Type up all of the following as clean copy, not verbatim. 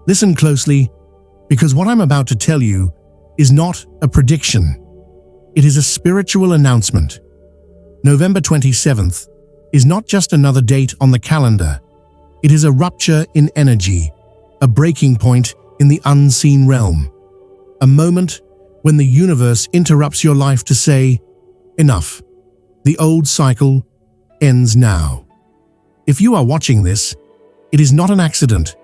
Listen closely, because what I'm about to tell you is not a prediction. It is a spiritual announcement. November 27th is not just another date on the calendar. It is a rupture in energy, a breaking point in the unseen realm, a moment when the universe interrupts your life to say, enough. The old cycle ends now. If you are watching this, it is not an accident.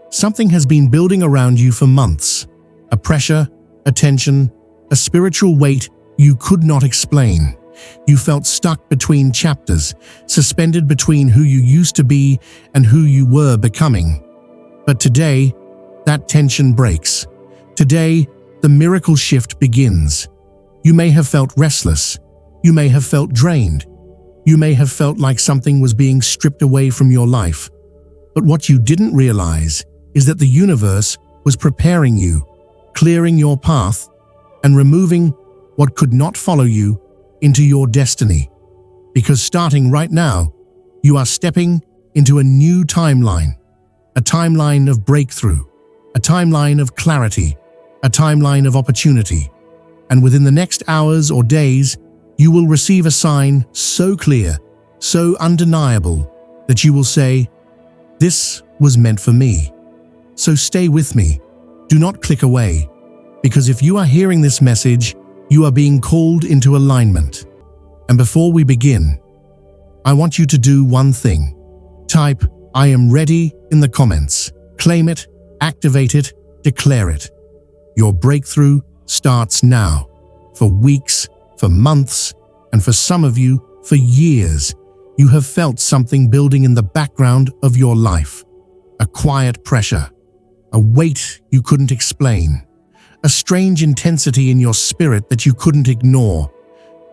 Something has been building around you for months. A pressure, a tension, a spiritual weight you could not explain. You felt stuck between chapters, suspended between who you used to be and who you were becoming. But today, that tension breaks. Today, the miracle shift begins. You may have felt restless. You may have felt drained. You may have felt like something was being stripped away from your life. But what you didn't realize is that the universe was preparing you, clearing your path, and removing what could not follow you into your destiny. Because starting right now, you are stepping into a new timeline, a timeline of breakthrough, a timeline of clarity, a timeline of opportunity. And within the next hours or days, you will receive a sign so clear, so undeniable, that you will say, "This was meant for me." So stay with me. Do not click away, because if you are hearing this message, you are being called into alignment. And before we begin, I want you to do one thing. Type, "I am ready" in the comments. Claim it, activate it, declare it. Your breakthrough starts now. For weeks, for months, and for some of you, for years, you have felt something building in the background of your life. A quiet pressure, a weight you couldn't explain, a strange intensity in your spirit that you couldn't ignore,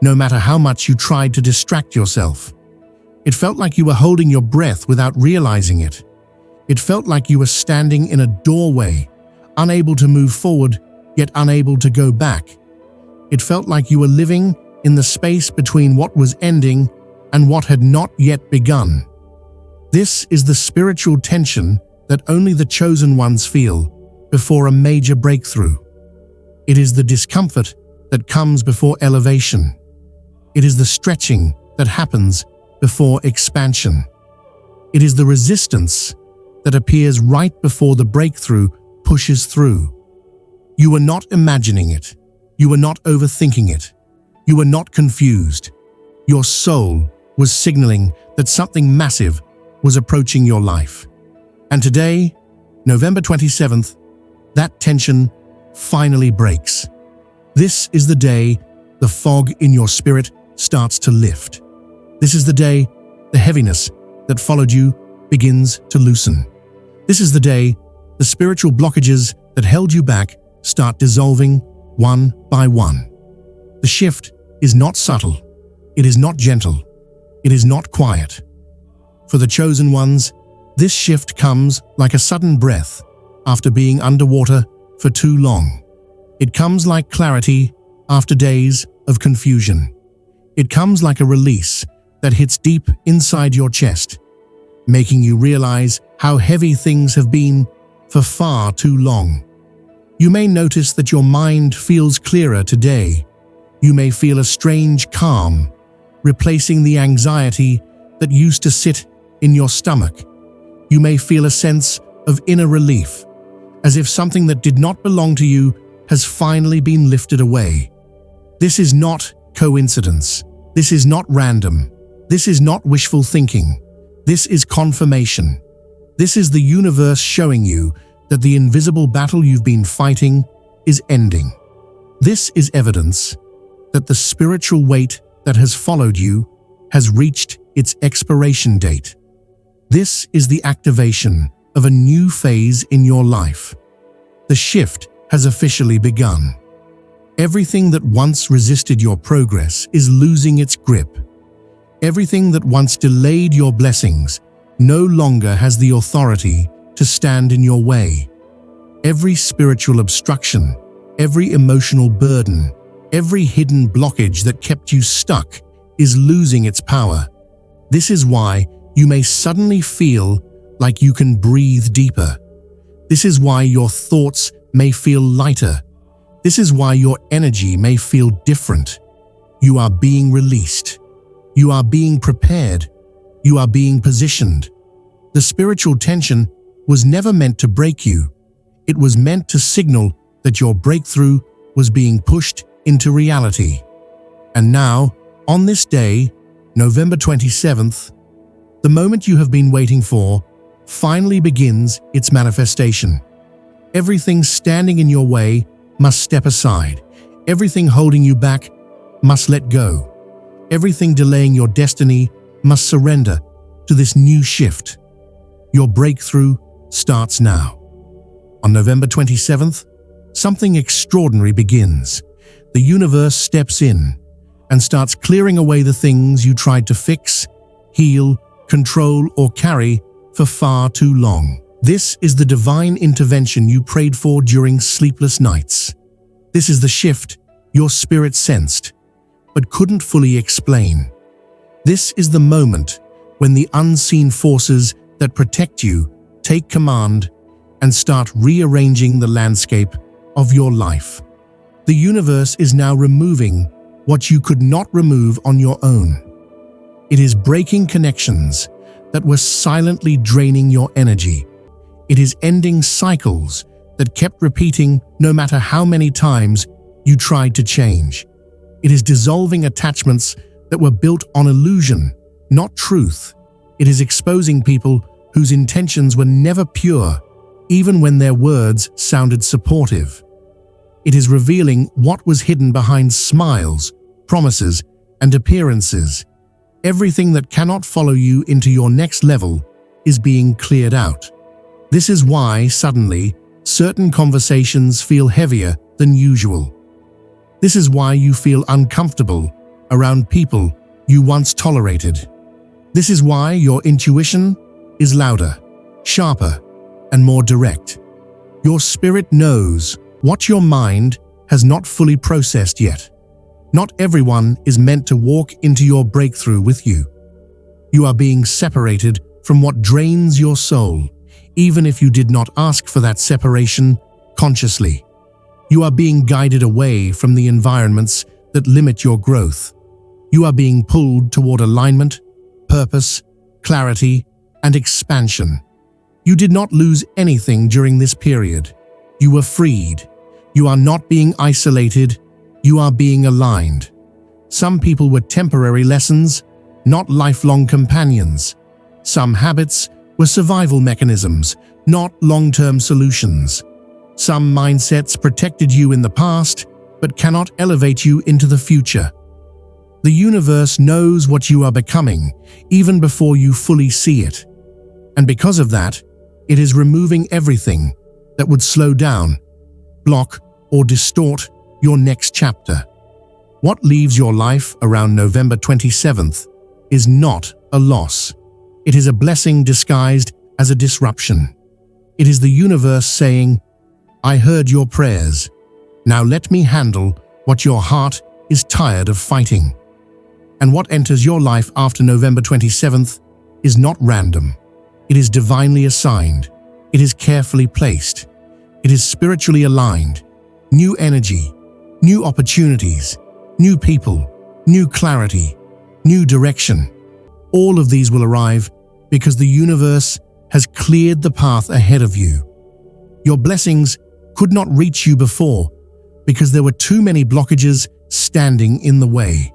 no matter how much you tried to distract yourself. It felt like you were holding your breath without realizing it. It felt like you were standing in a doorway, unable to move forward, yet unable to go back. It felt like you were living in the space between what was ending and what had not yet begun. This is the spiritual tension that only the chosen ones feel before a major breakthrough. It is the discomfort that comes before elevation. It is the stretching that happens before expansion. It is the resistance that appears right before the breakthrough pushes through. You were not imagining it. You were not overthinking it. You were not confused. Your soul was signaling that something massive was approaching your life. And today, November 27th, that tension finally breaks. This is the day the fog in your spirit starts to lift. This is the day the heaviness that followed you begins to loosen. This is the day the spiritual blockages that held you back start dissolving one by one. The shift is not subtle. It is not gentle. It is not quiet. For the chosen ones, this shift comes like a sudden breath after being underwater for too long. It comes like clarity after days of confusion. It comes like a release that hits deep inside your chest, making you realize how heavy things have been for far too long. You may notice that your mind feels clearer today. You may feel a strange calm, replacing the anxiety that used to sit in your stomach. You may feel a sense of inner relief, as if something that did not belong to you has finally been lifted away. This is not coincidence. This is not random. This is not wishful thinking. This is confirmation. This is the universe showing you that the invisible battle you've been fighting is ending. This is evidence that the spiritual weight that has followed you has reached its expiration date. This is the activation of a new phase in your life. The shift has officially begun. Everything that once resisted your progress is losing its grip. Everything that once delayed your blessings no longer has the authority to stand in your way. Every spiritual obstruction, every emotional burden, every hidden blockage that kept you stuck is losing its power. This is why you may suddenly feel like you can breathe deeper, This is why your thoughts may feel lighter. This is why your energy may feel different. You are being released. You are being prepared. You are being positioned. The spiritual tension was never meant to break you. It was meant to signal that your breakthrough was being pushed into reality. And now, on this day, November 27th, the moment you have been waiting for finally begins its manifestation. Everything standing in your way must step aside. Everything holding you back must let go. Everything delaying your destiny must surrender to this new shift. Your breakthrough starts now. On November 27th, something extraordinary begins. The universe steps in and starts clearing away the things you tried to fix, heal, control, or carry for far too long. This is the divine intervention you prayed for during sleepless nights. This is the shift your spirit sensed, but couldn't fully explain. This is the moment when the unseen forces that protect you take command and start rearranging the landscape of your life. The universe is now removing what you could not remove on your own. It is breaking connections that were silently draining your energy. It is ending cycles that kept repeating no matter how many times you tried to change. It is dissolving attachments that were built on illusion, not truth. It is exposing people whose intentions were never pure, even when their words sounded supportive. It is revealing what was hidden behind smiles, promises, and appearances. Everything that cannot follow you into your next level is being cleared out. This is why, suddenly, certain conversations feel heavier than usual. This is why you feel uncomfortable around people you once tolerated. This is why your intuition is louder, sharper, and more direct. Your spirit knows what your mind has not fully processed yet. Not everyone is meant to walk into your breakthrough with you. You are being separated from what drains your soul, even if you did not ask for that separation consciously. You are being guided away from the environments that limit your growth. You are being pulled toward alignment, purpose, clarity, and expansion. You did not lose anything during this period. You were freed. You are not being isolated. You are being aligned. Some people were temporary lessons, not lifelong companions. Some habits were survival mechanisms, not long-term solutions. Some mindsets protected you in the past, but cannot elevate you into the future. The universe knows what you are becoming, even before you fully see it. And because of that, it is removing everything that would slow down, block, or distort your next chapter. What leaves your life around November 27th is not a loss. It is a blessing disguised as a disruption. It is the universe saying, "I heard your prayers. Now let me handle what your heart is tired of fighting." And what enters your life after November 27th is not random. It is divinely assigned. It is carefully placed. It is spiritually aligned. New energy, new opportunities, new people, new clarity, new direction. All of these will arrive because the universe has cleared the path ahead of you. Your blessings could not reach you before because there were too many blockages standing in the way.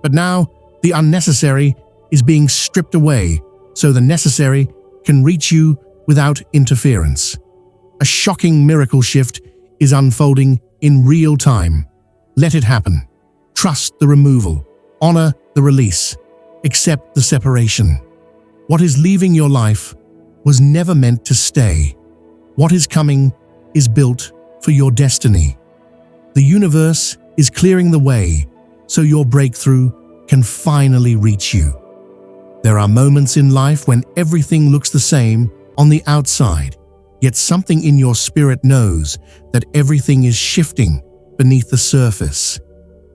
But now, the unnecessary is being stripped away so the necessary can reach you without interference. A shocking miracle shift is unfolding in real time. Let it happen. Trust the removal. Honor the release. Accept the separation. What is leaving your life was never meant to stay. What is coming is built for your destiny. The universe is clearing the way so your breakthrough can finally reach you. There are moments in life when everything looks the same on the outside, yet something in your spirit knows that everything is shifting beneath the surface.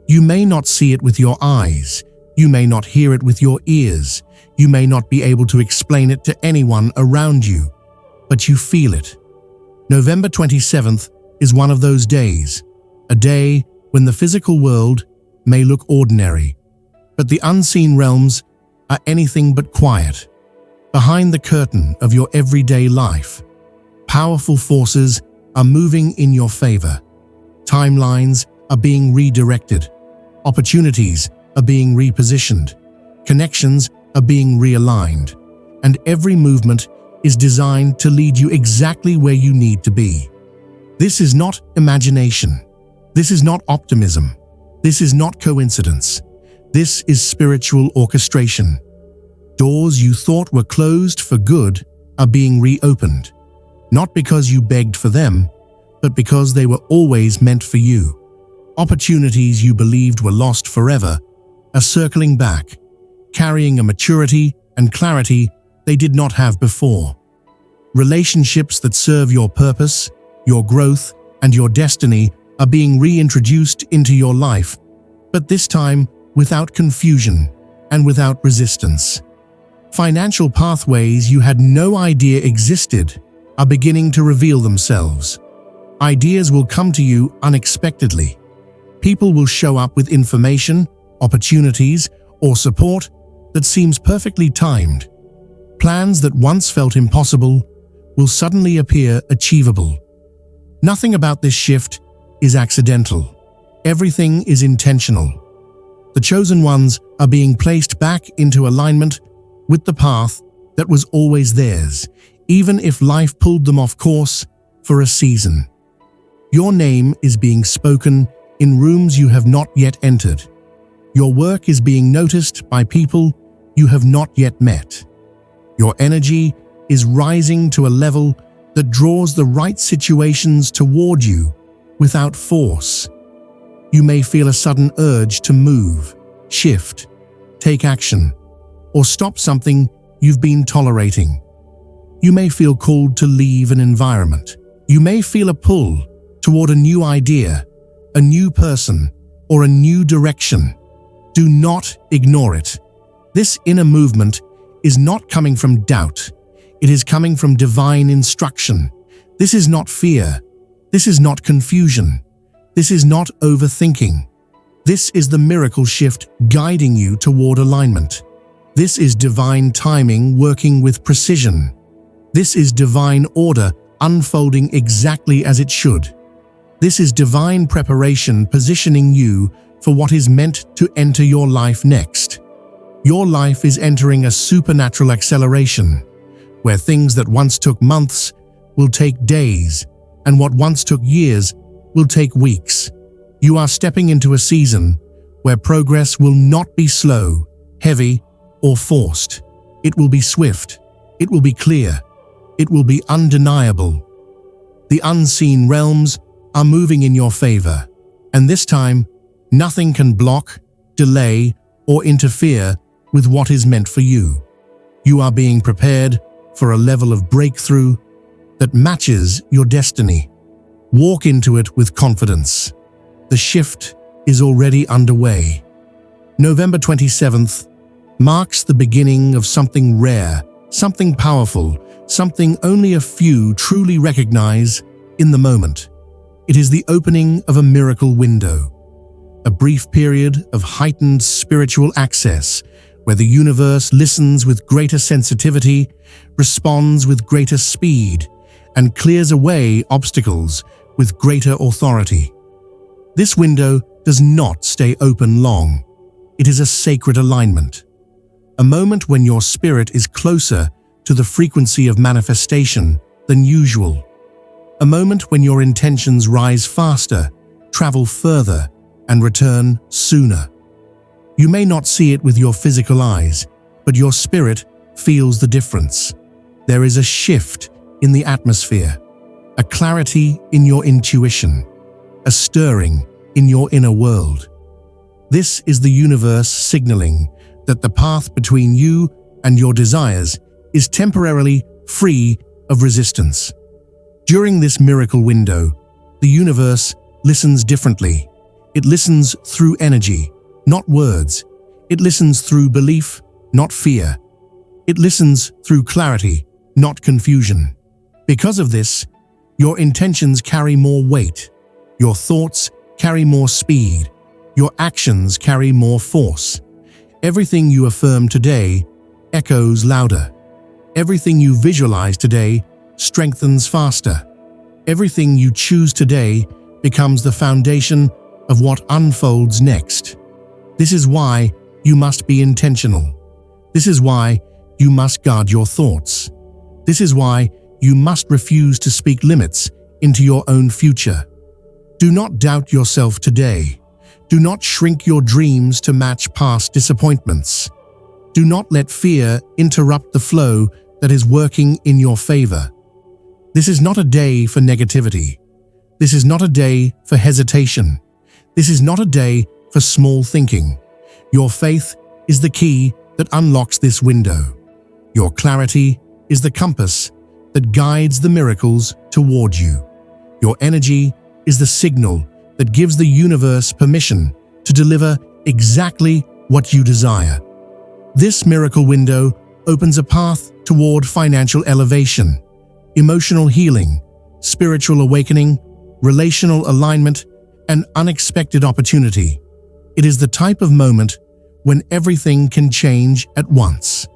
You may not see it with your eyes. You may not hear it with your ears. You may not be able to explain it to anyone around you, but you feel it. November 27th is one of those days, a day when the physical world may look ordinary, but the unseen realms are anything but quiet. Behind the curtain of your everyday life, powerful forces are moving in your favor. Timelines are being redirected. Opportunities are being repositioned. Connections are being realigned. And every movement is designed to lead you exactly where you need to be. This is not imagination. This is not optimism. This is not coincidence. This is spiritual orchestration. Doors you thought were closed for good are being reopened, not because you begged for them, but because they were always meant for you. Opportunities you believed were lost forever are circling back, carrying a maturity and clarity they did not have before. Relationships that serve your purpose, your growth, and your destiny are being reintroduced into your life, but this time without confusion and without resistance. Financial pathways you had no idea existed are beginning to reveal themselves. Ideas will come to you unexpectedly. People will show up with information, opportunities, or support that seems perfectly timed. Plans that once felt impossible will suddenly appear achievable. Nothing about this shift is accidental. Everything is intentional. The chosen ones are being placed back into alignment with the path that was always theirs, even if life pulled them off course for a season. Your name is being spoken in rooms you have not yet entered. Your work is being noticed by people you have not yet met. Your energy is rising to a level that draws the right situations toward you without force. You may feel a sudden urge to move, shift, take action, or stop something you've been tolerating. You may feel called to leave an environment. You may feel a pull toward a new idea, a new person, or a new direction. Do not ignore it. This inner movement is not coming from doubt. It is coming from divine instruction. This is not fear. This is not confusion. This is not overthinking. This is the miracle shift guiding you toward alignment. This is divine timing working with precision. This is divine order unfolding exactly as it should. This is divine preparation positioning you for what is meant to enter your life next. Your life is entering a supernatural acceleration, where things that once took months will take days, and what once took years will take weeks. You are stepping into a season where progress will not be slow, heavy, or forced. It will be swift. It will be clear. It will be undeniable. The unseen realms are moving in your favor, and this time, nothing can block, delay, or interfere with what is meant for you. You are being prepared for a level of breakthrough that matches your destiny. Walk into it with confidence. The shift is already underway. November 27th marks the beginning of something rare, something powerful, something only a few truly recognize in the moment. It is the opening of a miracle window, a brief period of heightened spiritual access where the universe listens with greater sensitivity, responds with greater speed, and clears away obstacles with greater authority. This window does not stay open long. It is a sacred alignment, a moment when your spirit is closer to the frequency of manifestation than usual, a moment when your intentions rise faster, travel further, and return sooner. You may not see it with your physical eyes, but your spirit feels the difference. There is a shift in the atmosphere, a clarity in your intuition, a stirring in your inner world. This is the universe signaling that the path between you and your desires is temporarily free of resistance. During this miracle window, the universe listens differently. It listens through energy, not words. It listens through belief, not fear. It listens through clarity, not confusion. Because of this, Your intentions carry more weight. Your thoughts carry more speed. Your actions carry more force. Everything you affirm today echoes louder. Everything you visualize today strengthens faster. Everything you choose today becomes the foundation of what unfolds next. This is why you must be intentional. This is why you must guard your thoughts. This is why you must refuse to speak limits into your own future. Do not doubt yourself today. Do not shrink your dreams to match past disappointments. Do not let fear interrupt the flow that is working in your favor. This is not a day for negativity. This is not a day for hesitation. This is not a day for small thinking. Your faith is the key that unlocks this window. Your clarity is the compass that guides the miracles toward you. Your energy is the signal that gives the universe permission to deliver exactly what you desire. This miracle window opens a path toward financial elevation, emotional healing, spiritual awakening, relational alignment, and unexpected opportunity. It is the type of moment when everything can change at once.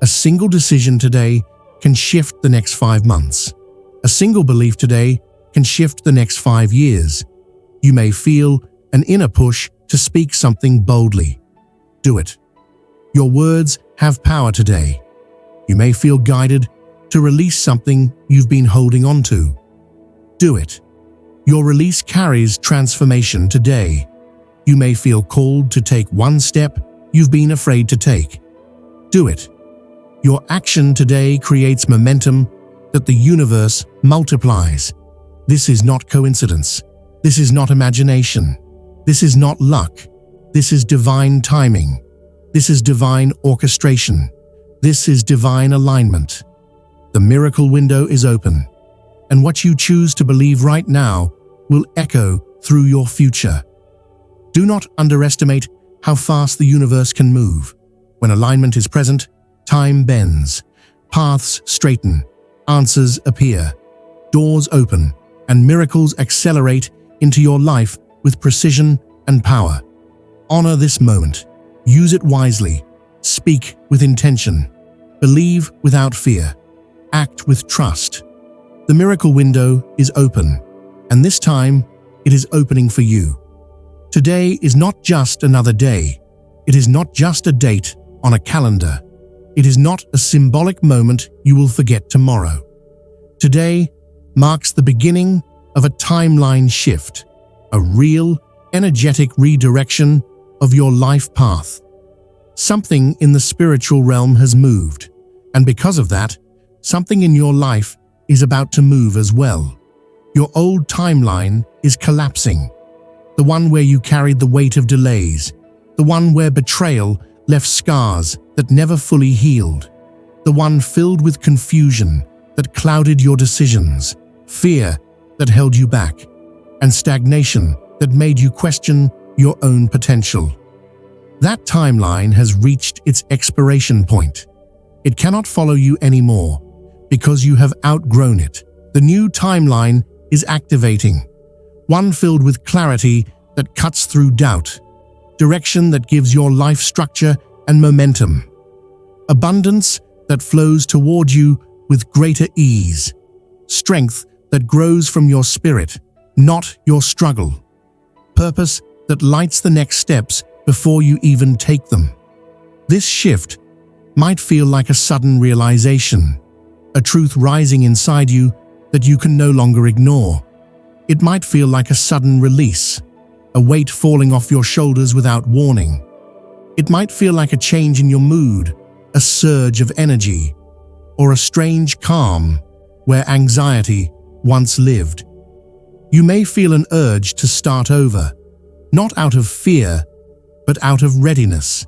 A single decision today can shift the next 5 months. A single belief today can shift the next 5 years. You may feel an inner push to speak something boldly. Do it. Your words have power today. You may feel guided to release something you've been holding on to. Do it. Your release carries transformation today. You may feel called to take one step you've been afraid to take. Do it. Your action today creates momentum that the universe multiplies. This is not coincidence. This is not imagination. This is not luck. This is divine timing. This is divine orchestration. This is divine alignment. The miracle window is open, and what you choose to believe right now will echo through your future. Do not underestimate how fast the universe can move. When alignment is present, time bends, paths straighten, answers appear, doors open, and miracles accelerate into your life with precision and power. Honor this moment. Use it wisely. Speak with intention. Believe without fear. Act with trust. The miracle window is open, and this time it is opening for you. Today is not just another day. It is not just a date on a calendar. It is not a symbolic moment you will forget tomorrow. Today marks the beginning of a timeline shift, a real, energetic redirection of your life path. Something in the spiritual realm has moved, and because of that, something in your life is about to move as well. Your old timeline is collapsing. The one where you carried the weight of delays. The one where betrayal left scars that never fully healed. The one filled with confusion that clouded your decisions, fear that held you back, and stagnation that made you question your own potential. That timeline has reached its expiration point. It cannot follow you anymore because you have outgrown it. The new timeline is activating, one filled with clarity that cuts through doubt, direction that gives your life structure and momentum, abundance that flows toward you with greater ease, strength that grows from your spirit, not your struggle, purpose that lights the next steps before you even take them. This shift might feel like a sudden realization, a truth rising inside you that you can no longer ignore. It might feel like a sudden release, a weight falling off your shoulders without warning. It might feel like a change in your mood, a surge of energy, or a strange calm where anxiety once lived. You may feel an urge to start over, not out of fear, but out of readiness.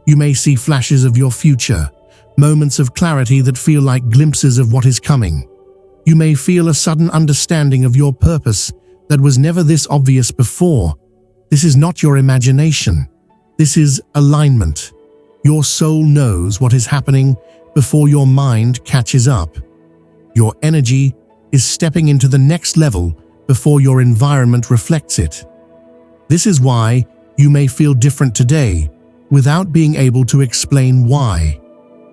You may see flashes of your future, moments of clarity that feel like glimpses of what is coming. You may feel a sudden understanding of your purpose that was never this obvious before. This is not your imagination. This is alignment. Your soul knows what is happening before your mind catches up. Your energy is stepping into the next level before your environment reflects it. This is why you may feel different today without being able to explain why.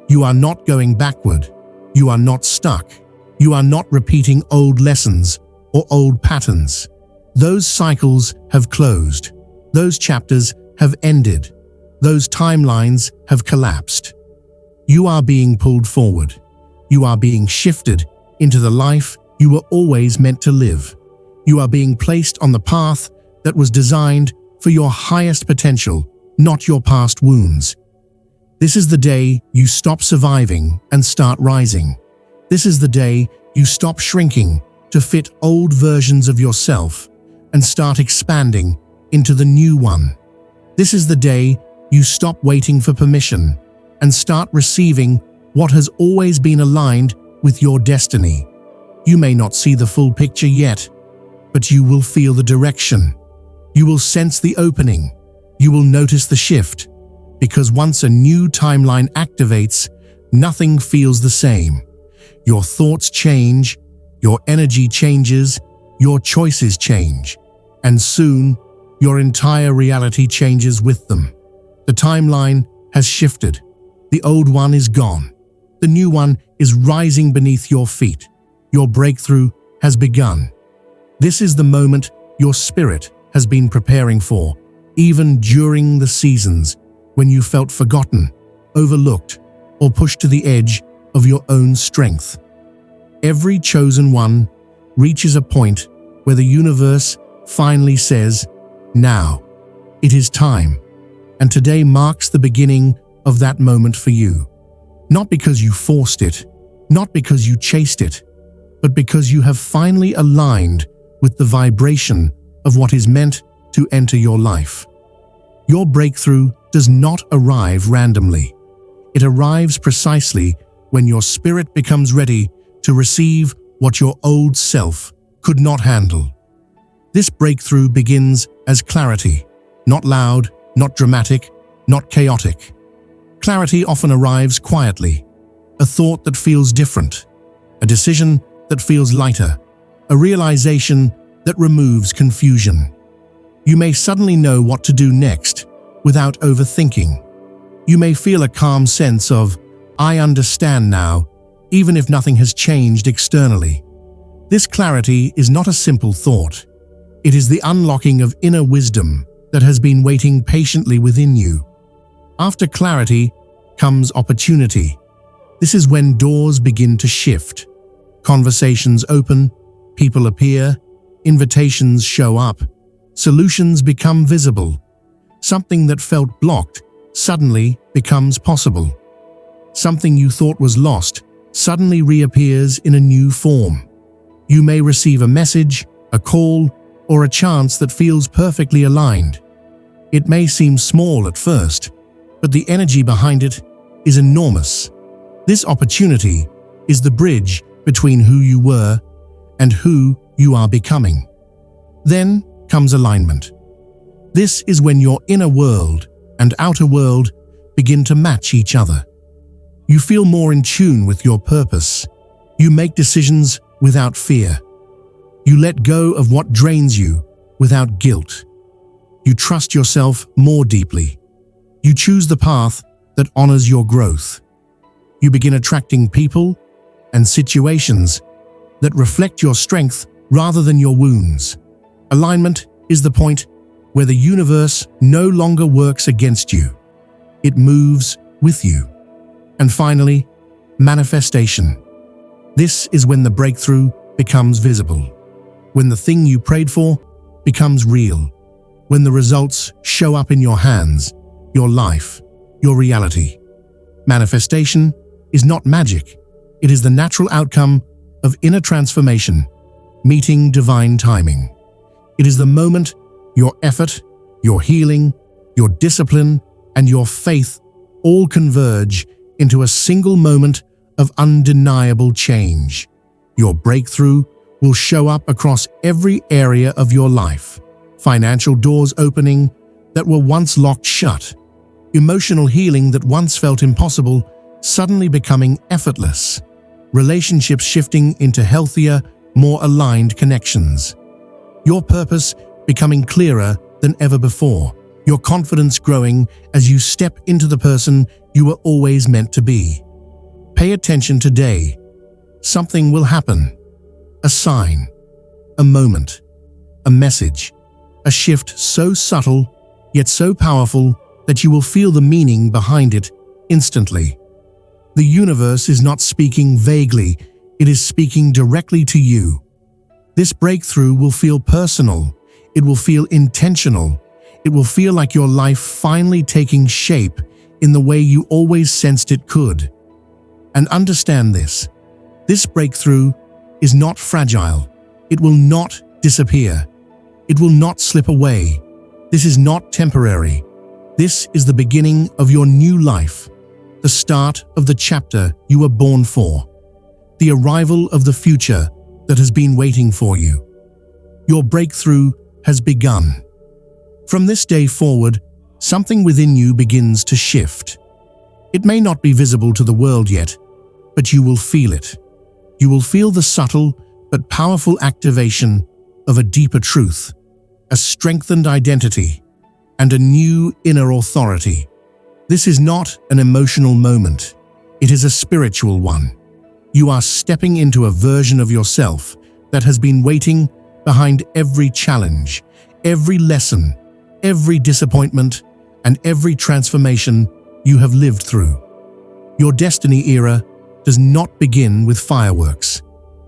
You are not going backward. You are not stuck. You are not repeating old lessons or old patterns. Those cycles have closed. Those chapters have ended. Those timelines have collapsed. You are being pulled forward. You are being shifted into the life you were always meant to live. You are being placed on the path that was designed for your highest potential, not your past wounds. This is the day you stop surviving and start rising. This is the day you stop shrinking to fit old versions of yourself and start expanding into the new one. This is the day you stop waiting for permission and start receiving what has always been aligned with your destiny. You may not see the full picture yet, but you will feel the direction. You will sense the opening. You will notice the shift, because once a new timeline activates, nothing feels the same. Your thoughts change, your energy changes, your choices change, and soon your entire reality changes with them. The timeline has shifted. The old one is gone. The new one is rising beneath your feet. Your breakthrough has begun. This is the moment your spirit has been preparing for, even during the seasons when you felt forgotten, overlooked, or pushed to the edge of your own strength. Every chosen one reaches a point where the universe finally says, "Now, it is time." And today marks the beginning of that moment for you. Not because you forced it, not because you chased it, but because you have finally aligned with the vibration of what is meant to enter your life. Your breakthrough does not arrive randomly. It arrives precisely when your spirit becomes ready to receive what your old self could not handle. This breakthrough begins as clarity, not loud, not dramatic, not chaotic. Clarity often arrives quietly, a thought that feels different, a decision that feels lighter, a realization that removes confusion. You may suddenly know what to do next without overthinking. You may feel a calm sense of, "I understand now," even if nothing has changed externally. This clarity is not a simple thought. It is the unlocking of inner wisdom that has been waiting patiently within you. After clarity comes opportunity. This is when doors begin to shift. Conversations open, people appear, invitations show up, solutions become visible. Something that felt blocked suddenly becomes possible. Something you thought was lost suddenly reappears in a new form. You may receive a message, a call, or a chance that feels perfectly aligned. It may seem small at first, but the energy behind it is enormous. This opportunity is the bridge between who you were and who you are becoming. Then comes alignment. This is when your inner world and outer world begin to match each other. You feel more in tune with your purpose. You make decisions without fear. You let go of what drains you without guilt. You trust yourself more deeply. You choose the path that honors your growth. You begin attracting people and situations that reflect your strength rather than your wounds. Alignment is the point where the universe no longer works against you. It moves with you. And finally, manifestation. This is when the breakthrough becomes visible. When the thing you prayed for becomes real. When the results show up in your hands, your life, your reality. Manifestation is not magic. It is the natural outcome of inner transformation, meeting divine timing. It is the moment your effort, your healing, your discipline, and your faith all converge into a single moment of undeniable change. Your breakthrough will show up across every area of your life. Financial doors opening that were once locked shut. Emotional healing that once felt impossible, suddenly becoming effortless. Relationships shifting into healthier, more aligned connections. Your purpose becoming clearer than ever before. Your confidence growing as you step into the person you were always meant to be. Pay attention today. Something will happen. A sign, a moment, a message, a shift so subtle yet so powerful that you will feel the meaning behind it instantly. The universe is not speaking vaguely, it is speaking directly to you. This breakthrough will feel personal, it will feel intentional, it will feel like your life finally taking shape in the way you always sensed it could. And understand this breakthrough is not fragile, it will not disappear, it will not slip away. This is not temporary. This is the beginning of your new life, the start of the chapter you were born for, the arrival of the future that has been waiting for you. Your breakthrough has begun. From this day forward, something within you begins to shift. It may not be visible to the world yet, but you will feel it. You will feel the subtle but powerful activation of a deeper truth, a strengthened identity, and a new inner authority. This is not an emotional moment. It is a spiritual one. You are stepping into a version of yourself that has been waiting behind every challenge, every lesson, every disappointment, and every transformation you have lived through. Your destiny era does not begin with fireworks.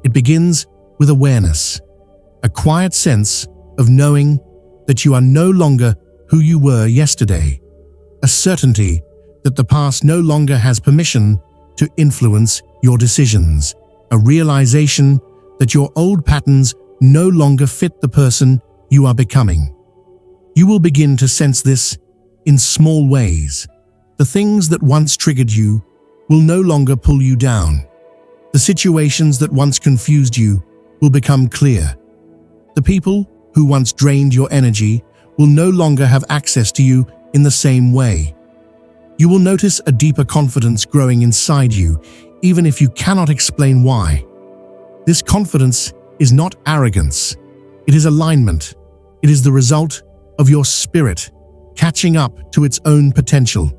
It begins with awareness, a quiet sense of knowing that you are no longer who you were yesterday, a certainty that the past no longer has permission to influence your decisions, a realization that your old patterns no longer fit the person you are becoming. You will begin to sense this in small ways. The things that once triggered you will no longer pull you down. The situations that once confused you will become clear. The people who once drained your energy will no longer have access to you in the same way. You will notice a deeper confidence growing inside you, even if you cannot explain why. This confidence is not arrogance. It is alignment. It is the result of your spirit catching up to its own potential.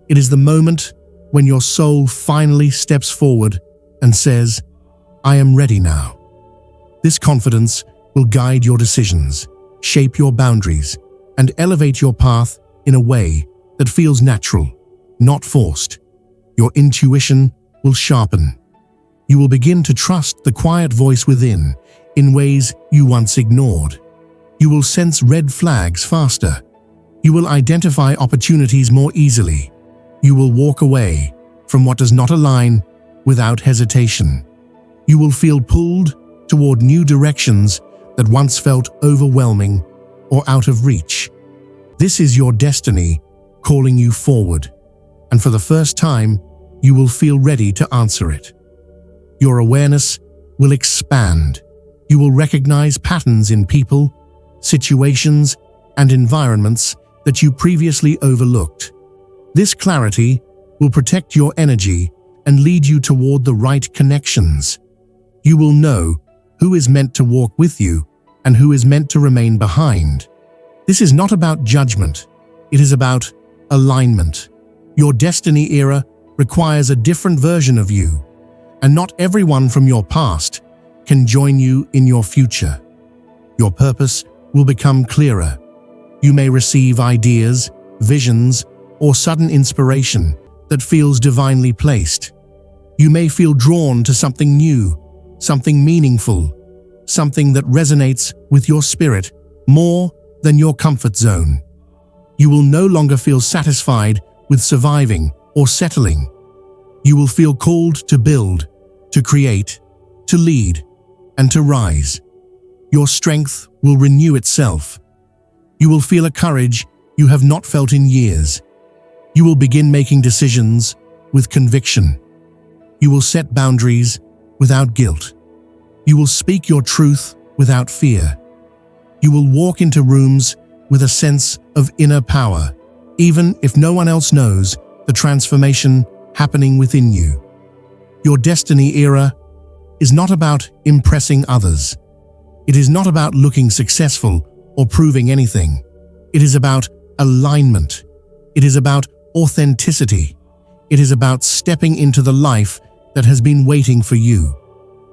It is the moment when your soul finally steps forward and says, "I am ready now." This confidence will guide your decisions, shape your boundaries, and elevate your path in a way that feels natural, not forced. Your intuition will sharpen. You will begin to trust the quiet voice within in ways you once ignored. You will sense red flags faster. You will identify opportunities more easily. You will walk away from what does not align without hesitation. You will feel pulled toward new directions that once felt overwhelming or out of reach. This is your destiny calling you forward, and for the first time, you will feel ready to answer it. Your awareness will expand. You will recognize patterns in people, situations, and environments that you previously overlooked. This clarity will protect your energy and lead you toward the right connections. You will know who is meant to walk with you and who is meant to remain behind. This is not about judgment. It is about alignment. Your destiny era requires a different version of you, and not everyone from your past can join you in your future. Your purpose will become clearer. You may receive ideas, visions, or sudden inspiration that feels divinely placed. You may feel drawn to something new, something meaningful, something that resonates with your spirit more than your comfort zone. You will no longer feel satisfied with surviving or settling. You will feel called to build, to create, to lead, and to rise. Your strength will renew itself. You will feel a courage you have not felt in years. You will begin making decisions with conviction. You will set boundaries without guilt. You will speak your truth without fear. You will walk into rooms with a sense of inner power, even if no one else knows the transformation happening within you. Your destiny era is not about impressing others. It is not about looking successful or proving anything. It is about alignment. It is about authenticity. It is about stepping into the life that has been waiting for you.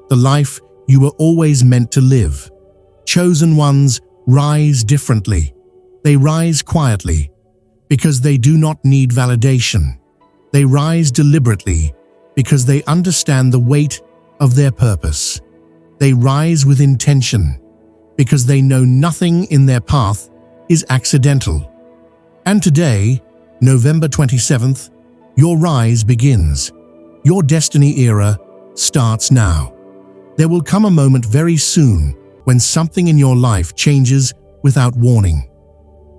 The life you were always meant to live. Chosen ones rise differently. They rise quietly because they do not need validation. They rise deliberately because they understand the weight of their purpose. They rise with intention because they know nothing in their path is accidental. And today, November 27th, your rise begins. Your destiny era starts now. There will come a moment very soon when something in your life changes without warning.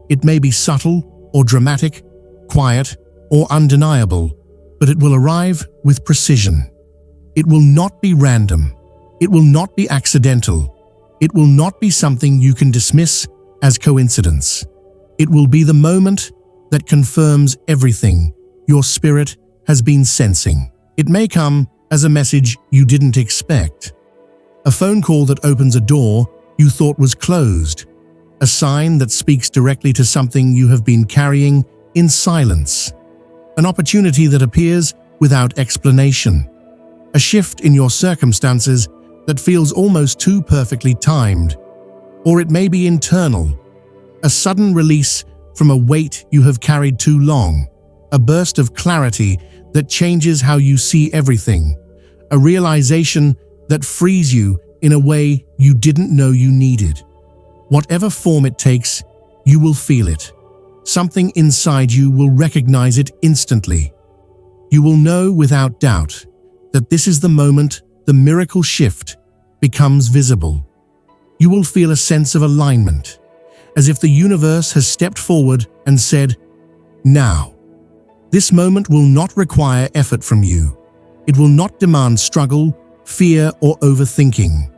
It may be subtle or dramatic, quiet or undeniable, but it will arrive with precision. It will not be random. It will not be accidental. It will not be something you can dismiss as coincidence. It will be the moment that confirms everything your spirit has been sensing. It may come as a message you didn't expect. A phone call that opens a door you thought was closed. A sign that speaks directly to something you have been carrying in silence. An opportunity that appears without explanation. A shift in your circumstances that feels almost too perfectly timed. Or it may be internal. A sudden release from a weight you have carried too long. A burst of clarity that changes how you see everything. A realization that frees you in a way you didn't know you needed. Whatever form it takes, you will feel it. Something inside you will recognize it instantly. You will know without doubt that this is the moment the miracle shift becomes visible. You will feel a sense of alignment, as if the universe has stepped forward and said, "Now." This moment will not require effort from you. It will not demand struggle, fear, or overthinking.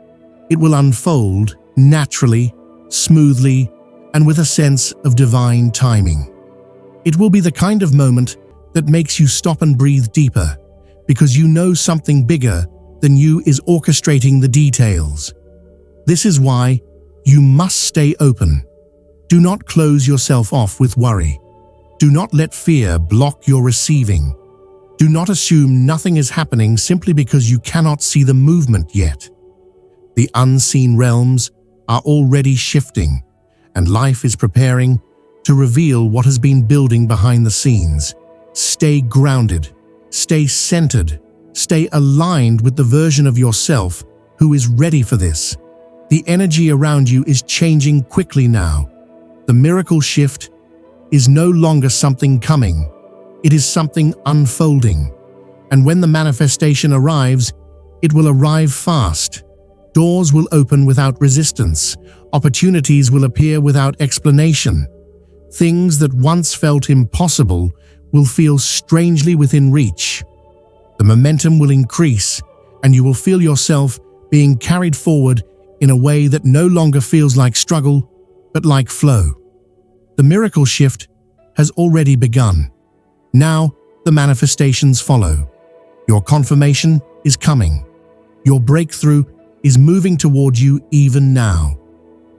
It will unfold naturally, smoothly, and with a sense of divine timing. It will be the kind of moment that makes you stop and breathe deeper, because you know something bigger than you is orchestrating the details. This is why you must stay open. Do not close yourself off with worry. Do not let fear block your receiving. Do not assume nothing is happening simply because you cannot see the movement yet. The unseen realms are already shifting, and life is preparing to reveal what has been building behind the scenes. Stay grounded, stay centered, stay aligned with the version of yourself who is ready for this. The energy around you is changing quickly now. The miracle shift is no longer something coming. It is something unfolding. And when the manifestation arrives, it will arrive fast. Doors will open without resistance. Opportunities will appear without explanation. Things that once felt impossible will feel strangely within reach. The momentum will increase, and you will feel yourself being carried forward in a way that no longer feels like struggle, but like flow. The miracle shift has already begun. Now, the manifestations follow. Your confirmation is coming. Your breakthrough is moving toward you even now.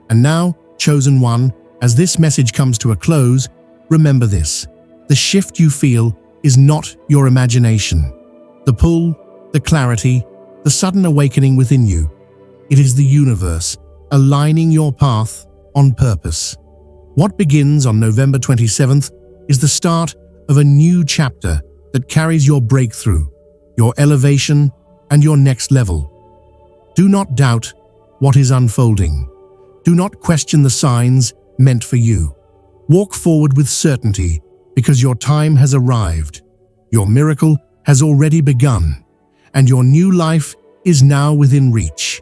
And now, chosen one, as this message comes to a close, remember this. The shift you feel is not your imagination. The pull, the clarity, the sudden awakening within you. It is the universe aligning your path on purpose. What begins on November 27th is the start of a new chapter that carries your breakthrough, your elevation, and your next level. Do not doubt what is unfolding. Do not question the signs meant for you. Walk forward with certainty because your time has arrived. Your miracle has already begun, and your new life is now within reach.